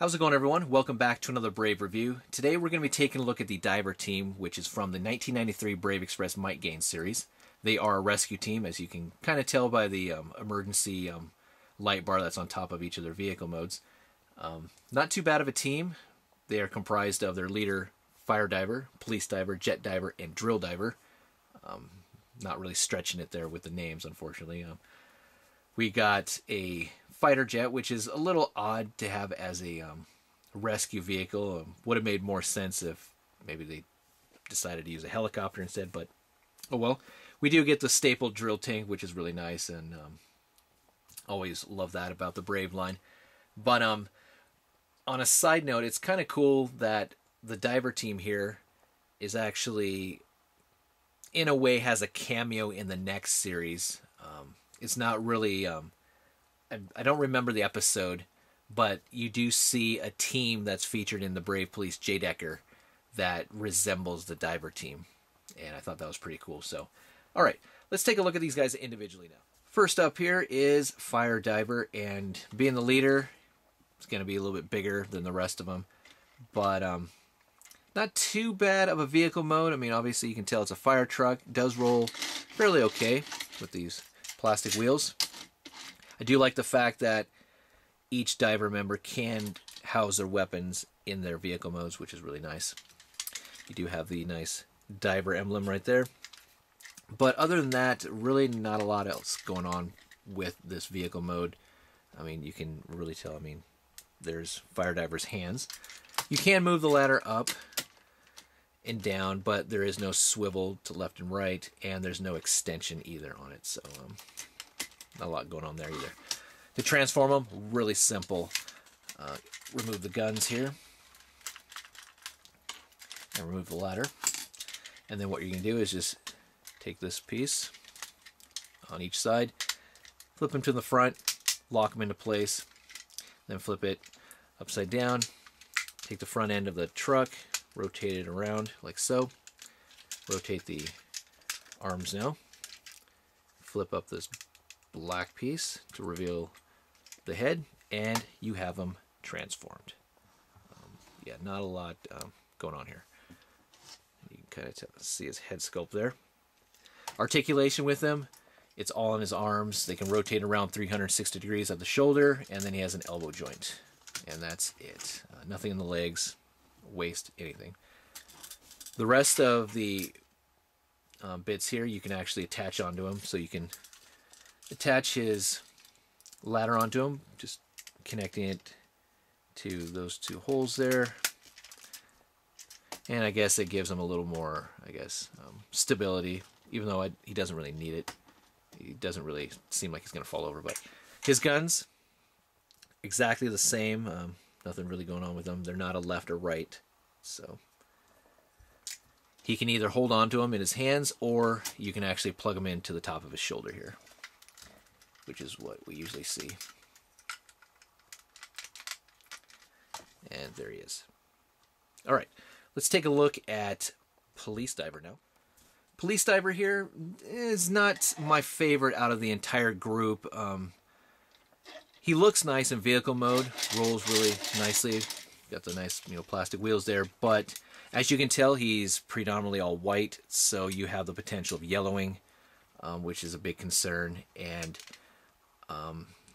How's it going, everyone? Welcome back to another Brave review. Today we're going to be taking a look at the Diver team, which is from the 1993 Brave Express Might Gaine series. They are a rescue team, as you can kind of tell by the emergency light bar that's on top of each of their vehicle modes. Not too bad of a team. They are comprised of their leader, fire diver, police diver, jet diver, and drill diver. Not really stretching it there with the names, unfortunately. We got a fighter jet, which is a little odd to have as a rescue vehicle. Would have made more sense if maybe they decided to use a helicopter instead, but oh well. We do get the staple drill tank, which is really nice, and always love that about the Brave line. But on a side note, it's kind of cool that the diver team here is actually, in a way, has a cameo in the next series. It's not really... I don't remember the episode, but you do see a team that's featured in the Brave Police J. Decker that resembles the diver team. And I thought that was pretty cool. So, all right, let's take a look at these guys individually now. First up here is Fire Diver, and being the leader, it's going to be a little bit bigger than the rest of them. But not too bad of a vehicle mode. I mean, obviously you can tell it's a fire truck. It does roll fairly okay with these plastic wheels. I do like the fact that each diver member can house their weapons in their vehicle modes, which is really nice. You do have the nice diver emblem right there. But other than that, really not a lot else going on with this vehicle mode. I mean, you can really tell. I mean, there's Fire Diver's hands. You can move the ladder up and down, but there is no swivel to left and right, and there's no extension either on it. So, not a lot going on there either. To transform them, really simple. Remove the guns here. And remove the ladder. And then what you're going to do is just take this piece on each side, flip them to the front, lock them into place, then flip it upside down, take the front end of the truck, rotate it around like so, rotate the arms now, flip up this black piece to reveal the head, and you have them transformed. Yeah, not a lot going on here. You can kind of see his head sculpt there. Articulation with him, it's all in his arms. They can rotate around 360 degrees at the shoulder, and then he has an elbow joint. And that's it. Nothing in the legs, waist, anything. The rest of the bits here you can actually attach onto him, so you can attach his ladder onto him, just connecting it to those two holes there. And I guess it gives him a little more, stability, even though he doesn't really need it. He doesn't really seem like he's going to fall over. But his guns, exactly the same. Nothing really going on with them. They're not a left or right. So he can either hold on to them in his hands, or you can actually plug them into the top of his shoulder here, which is what we usually see. And there he is. All right, let's take a look at Police Diver now. Police Diver here is not my favorite out of the entire group. He looks nice in vehicle mode, rolls really nicely. Got the nice, plastic wheels there, but as you can tell, he's predominantly all white, so you have the potential of yellowing, which is a big concern, and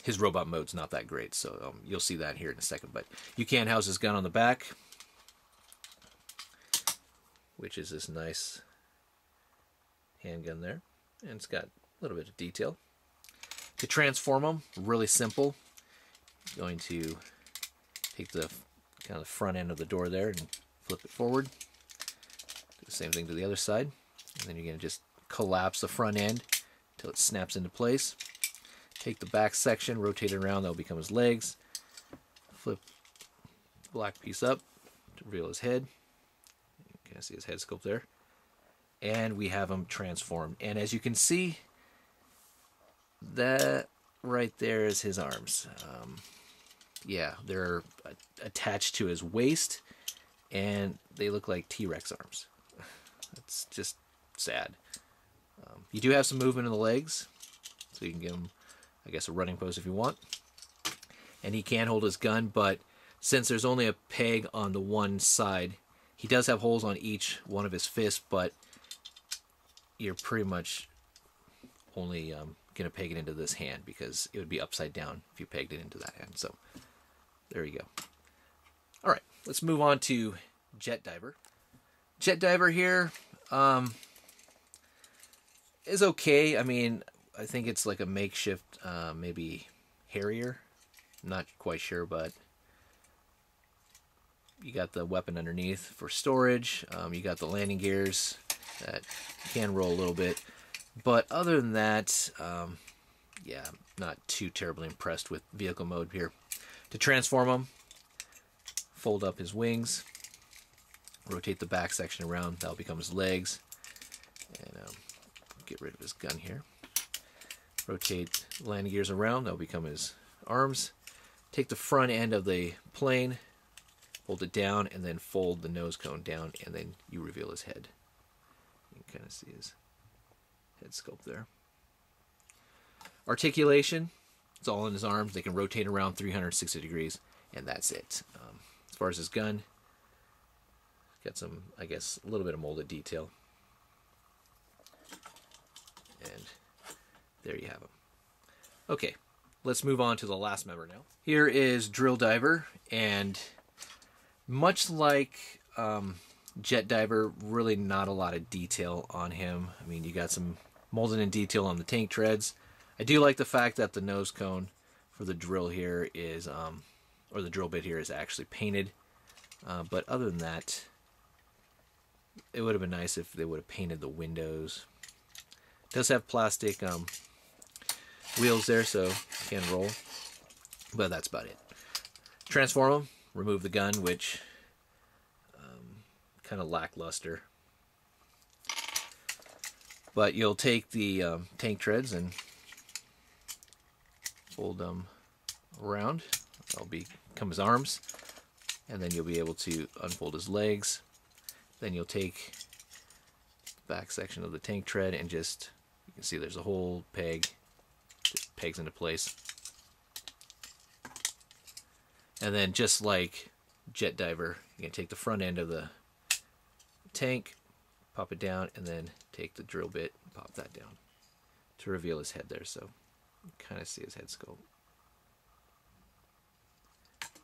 his robot mode's not that great, so you'll see that here in a second. But you can house his gun on the back, which is this nice handgun there, and it's got a little bit of detail. To transform him, really simple. Going to take the kind of front end of the door there and flip it forward. Do the same thing to the other side, and then you're going to just collapse the front end until it snaps into place. Take the back section, rotate it around, that'll become his legs. Flip the black piece up to reveal his head. You can kind of see his head sculpt there. And we have him transformed. And as you can see, that right there is his arms. Yeah, they're attached to his waist, and they look like T-Rex arms. It's just sad. You do have some movement in the legs, so you can give him, I guess, a running pose if you want. And he can hold his gun, but since there's only a peg on the one side, he does have holes on each one of his fists, but you're pretty much only going to peg it into this hand because it would be upside down if you pegged it into that hand. So there you go. All right, let's move on to Jet Diver. Jet Diver here is okay. I mean, I think it's like a makeshift, maybe Harrier. Not quite sure, but you got the weapon underneath for storage. You got the landing gears that can roll a little bit. But other than that, yeah, not too terribly impressed with vehicle mode here. To transform him, fold up his wings, rotate the back section around, that'll become his legs, and get rid of his gun here. Rotate landing gears around, that'll become his arms. Take the front end of the plane, hold it down, and then fold the nose cone down, and then you reveal his head. You can kind of see his head sculpt there. Articulation, it's all in his arms. They can rotate around 360 degrees, and that's it. As far as his gun, got some, I guess, a little bit of molded detail. And there you have him. Okay, let's move on to the last member now. Here is Drill Diver, and much like Jet Diver, really not a lot of detail on him. I mean, you got some molded in detail on the tank treads. I do like the fact that the nose cone for the drill here is, or the drill bit here is actually painted. But other than that, it would have been nice if they would have painted the windows. It does have plastic wheels there, so it can roll. But that's about it. Transform them, remove the gun, which kind of lackluster. But you'll take the tank treads and fold them around. That'll become his arms. And then you'll be able to unfold his legs. Then you'll take the back section of the tank tread and just, you can see there's a whole peg. Just pegs into place. And then just like Jet Diver, you can take the front end of the tank, pop it down, and then take the drill bit and pop that down to reveal his head there. So you kind of see his head sculpt.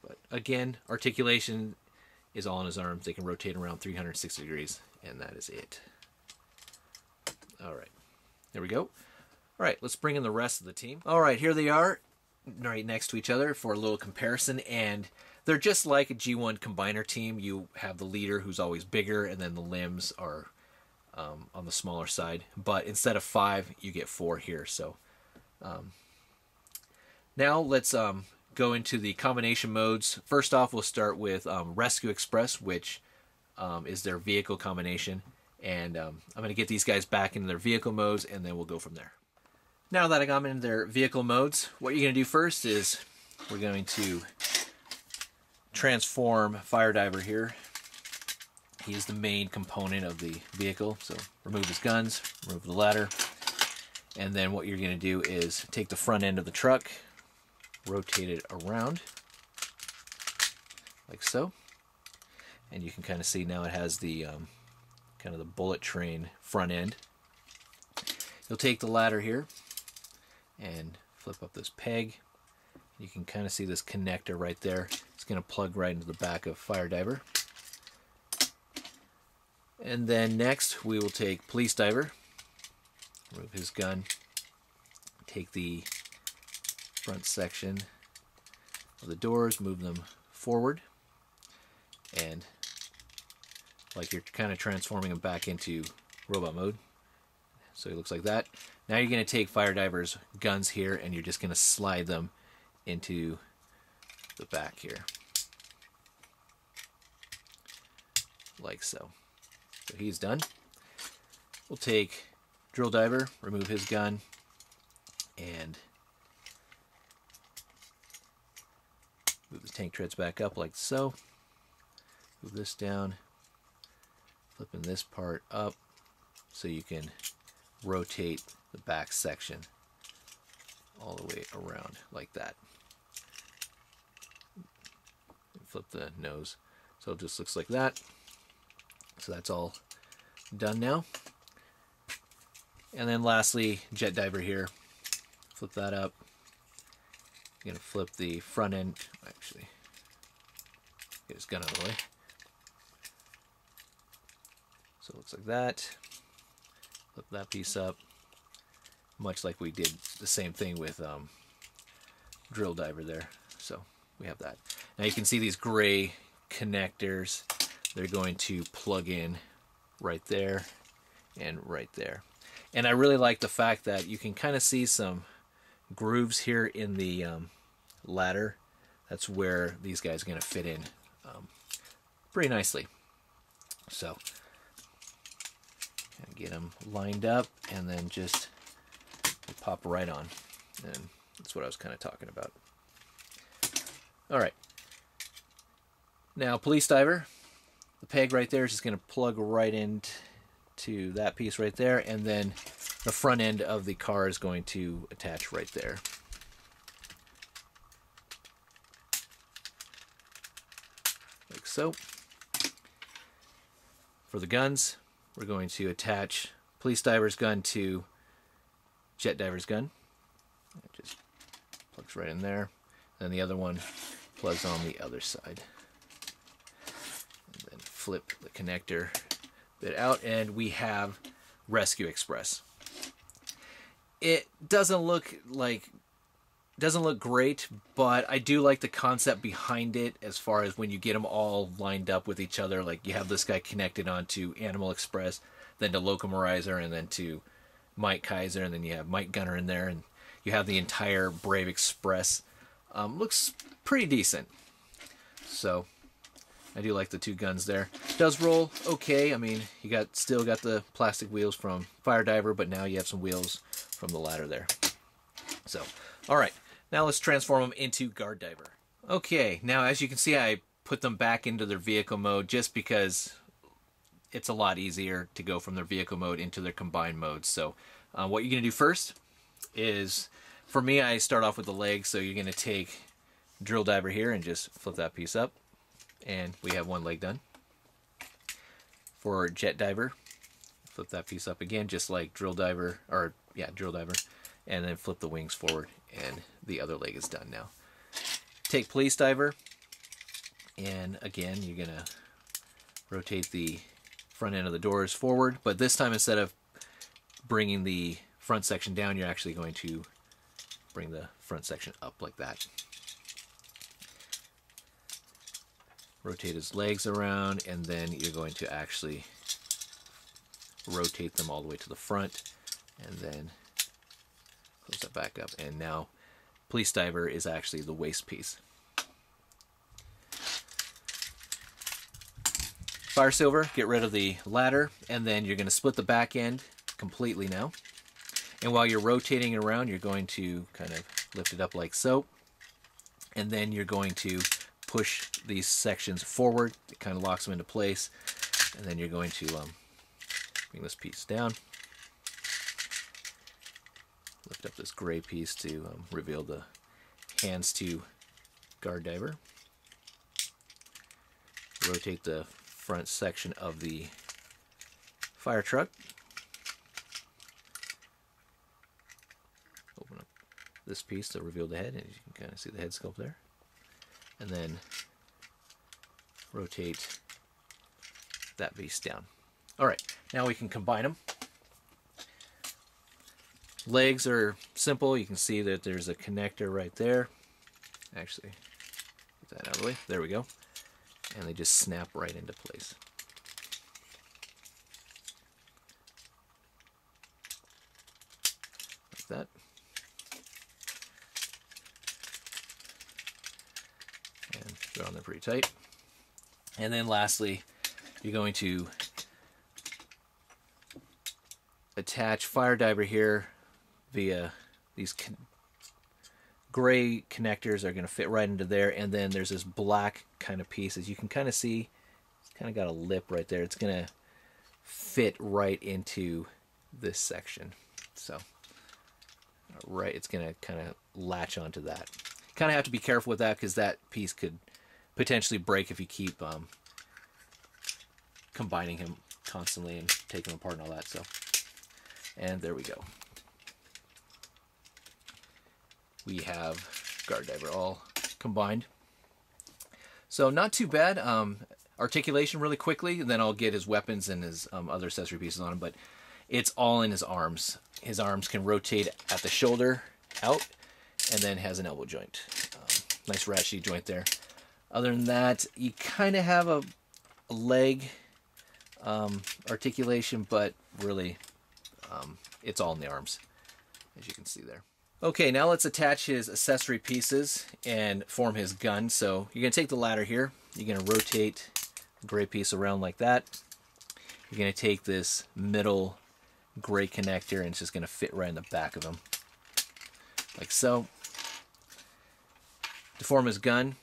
But again, articulation is all in his arms. They can rotate around 360 degrees, and that is it. All right, there we go. All right, let's bring in the rest of the team. All right, here they are, right next to each other for a little comparison, and they're just like a G1 combiner team. You have the leader who's always bigger, and then the limbs are on the smaller side. But instead of 5, you get 4 here. So now let's go into the combination modes. First off, we'll start with Rescue Express, which is their vehicle combination. And I'm going to get these guys back into their vehicle modes, and then we'll go from there. Now that I got them into their vehicle modes, what you're going to do first is we're going to transform Fire Diver here. He is the main component of the vehicle, so remove his guns, remove the ladder, and then what you're going to do is take the front end of the truck, rotate it around like so, and you can kind of see now it has the kind of the bullet train front end. You'll take the ladder here and flip up this peg. You can kind of see this connector right there. It's going to plug right into the back of Fire Diver. And then next we will take Police Diver, remove his gun, take the front section of the doors, move them forward, and like you're kind of transforming him back into robot mode. So it looks like that. Now you're going to take Fire Diver's guns here and you're just going to slide them into the back here. Like so. So he's done. We'll take Drill Diver, remove his gun, and move the tank treads back up like so. Move this down, flipping this part up so you can rotate the back section all the way around like that. flip the nose. So it just looks like that. So that's all done now. And then lastly, jet diver here. Flip that up. I'm gonna flip the front end. Actually, get his gun out of the way. So it looks like that. Flip that piece up. Much like we did the same thing with drill diver there. So we have that. Now you can see these gray connectors. They're going to plug in right there and right there. And I really like the fact that you can kind of see some grooves here in the ladder. That's where these guys are going to fit in pretty nicely. So get them lined up and then just pop right on. And that's what I was kind of talking about. All right. Now, police diver, the peg right there is just going to plug right into that piece right there, and then the front end of the car is going to attach right there. Like so. For the guns, we're going to attach police diver's gun to jet diver's gun. It just plugs right in there. And the other one plugs on the other side. And then flip the connector bit out, and we have Rescue Express. It doesn't look great, but I do like the concept behind it as far as when you get them all lined up with each other. Like you have this guy connected onto Animal Express, then to Locomorizer, and then to Mike Kaiser, and then you have Mike Gunner in there, and you have the entire Brave Express. Looks pretty decent. So I do like the two guns there. Does roll okay. I mean, you still got the plastic wheels from Fire Diver, but now you have some wheels from the ladder there. So, all right, now let's transform them into Guard Diver. Okay, now as you can see, I put them back into their vehicle mode just because it's a lot easier to go from their vehicle mode into their combined mode. So what you're going to do first is, for me, I start off with the legs. So you're going to take Drill Diver here and just flip that piece up. And we have one leg done. For Jet Diver, flip that piece up again, just like Drill Diver, Drill Diver. And then flip the wings forward, and the other leg is done now. Take Police Diver, and again, you're going to rotate the front end of the doors forward, but this time instead of bringing the front section down, you're actually going to bring the front section up like that. Rotate his legs around, and then you're going to actually rotate them all the way to the front, and then close that back up, and now Police Diver is actually the waist piece. Fire Silver, get rid of the ladder, and then you're going to split the back end completely now. And while you're rotating it around, you're going to kind of lift it up like so. And then you're going to push these sections forward. It kind of locks them into place. And then you're going to bring this piece down. Lift up this gray piece to reveal the hands to Guard Diver. Rotate the front section of the fire truck. Open up this piece to reveal the head, and you can kind of see the head sculpt there. And then rotate that piece down. All right, now we can combine them. Legs are simple. You can see that there's a connector right there. Actually, get that out of the way. There we go. And they just snap right into place. Like that. And they're on there pretty tight. And then lastly, you're going to attach Fire Diver here via these gray connectors are going to fit right into there, and then there's this black kind of piece. As you can kind of see, it's kind of got a lip right there. It's going to fit right into this section. So, right, it's going to kind of latch onto that. Kind of have to be careful with that because that piece could potentially break if you keep combining him constantly and taking him apart and all that. So, and there we go. We have Guard Diver all combined. So not too bad. Articulation really quickly, and then I'll get his weapons and his other accessory pieces on him, but it's all in his arms. His arms can rotate at the shoulder out, and then has an elbow joint. Nice ratchety joint there. Other than that, you kind of have a leg articulation, but really it's all in the arms, as you can see there. Okay, now let's attach his accessory pieces and form his gun. So you're going to take the ladder here. You're going to rotate the gray piece around like that. You're going to take this middle gray connector, and it's just going to fit right in the back of him, like so. To form his gun,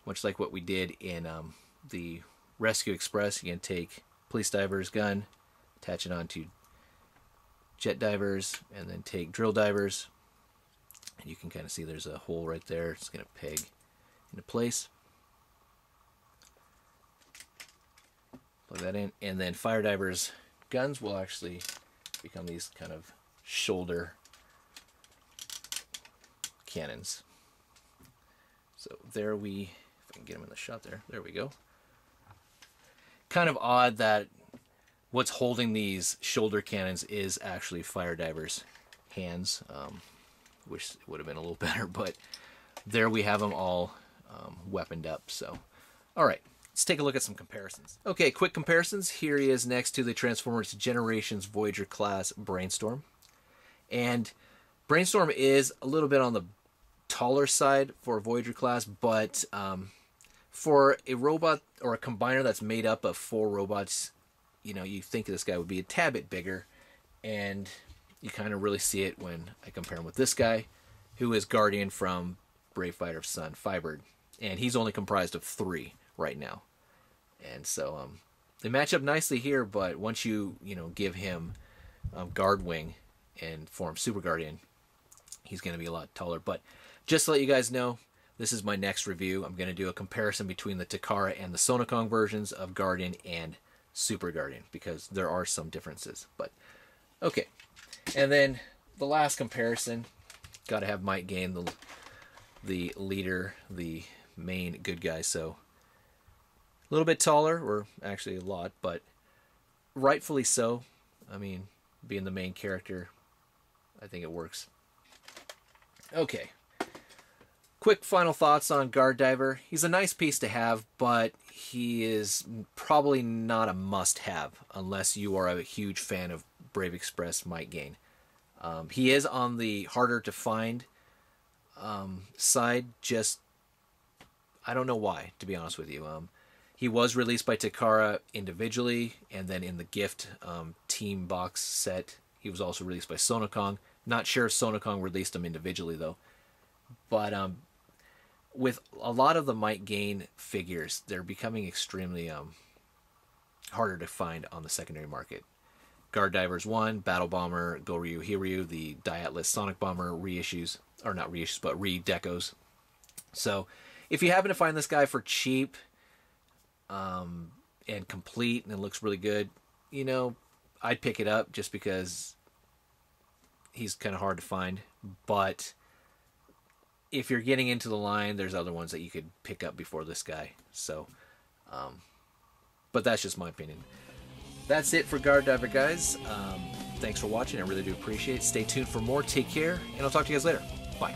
much like what we did in the Rescue Express, you're going to take Police Diver's gun, attach it onto Jet Diver's, and then take Drill Diver's. And you can kind of see there's a hole right there. It's going to peg into place. Plug that in. And then Fire Diver's guns will actually become these kind of shoulder cannons. So there if I can get them in the shot there. There we go. Kind of odd that what's holding these shoulder cannons is actually Fire Diver's hands. Wish it would have been a little better, but there we have them all weaponed up. So, all right, let's take a look at some comparisons. Okay, quick comparisons. Here he is next to the Transformers Generations Voyager class Brainstorm. And Brainstorm is a little bit on the taller side for a Voyager class, but for a robot or a combiner that's made up of 4 robots, you know, you think this guy would be a tad bit bigger, and you kind of really see it when I compare him with this guy, who is Guardian from Brave Fighter's son, Firebird. And he's only comprised of 3 right now. And so they match up nicely here, but once you give him Guard Wing and form Super Guardian, he's going to be a lot taller. But just to let you guys know, this is my next review. I'm going to do a comparison between the Takara and the Sonokong versions of Guardian and Super Guardian, because there are some differences. But okay. And then the last comparison, got to have Might Gaine, the leader, the main good guy. So a little bit taller, or actually a lot, but rightfully so. I mean, being the main character, I think it works. Okay. Quick final thoughts on Guard Diver. He's a nice piece to have, but he is probably not a must-have unless you are a huge fan of Brave Express Might Gaine. He is on the harder to find side. Just, I don't know why, to be honest with you. He was released by Takara individually, and then in the gift team box set, he was also released by Sonokong. Not sure if Sonokong released him individually though. But with a lot of the Might Gaine figures, they're becoming extremely harder to find on the secondary market. Guard Divers 1, Battle Bomber, Goryu Hiryu, the Diatlas Sonic Bomber reissues, or not reissues, but re-decos. So if you happen to find this guy for cheap and complete and it looks really good, you know, I'd pick it up just because he's kind of hard to find. But if you're getting into the line, there's other ones that you could pick up before this guy. So, but that's just my opinion. That's it for Guard Diver, guys. Thanks for watching. I really do appreciate it. Stay tuned for more. Take care, and I'll talk to you guys later. Bye.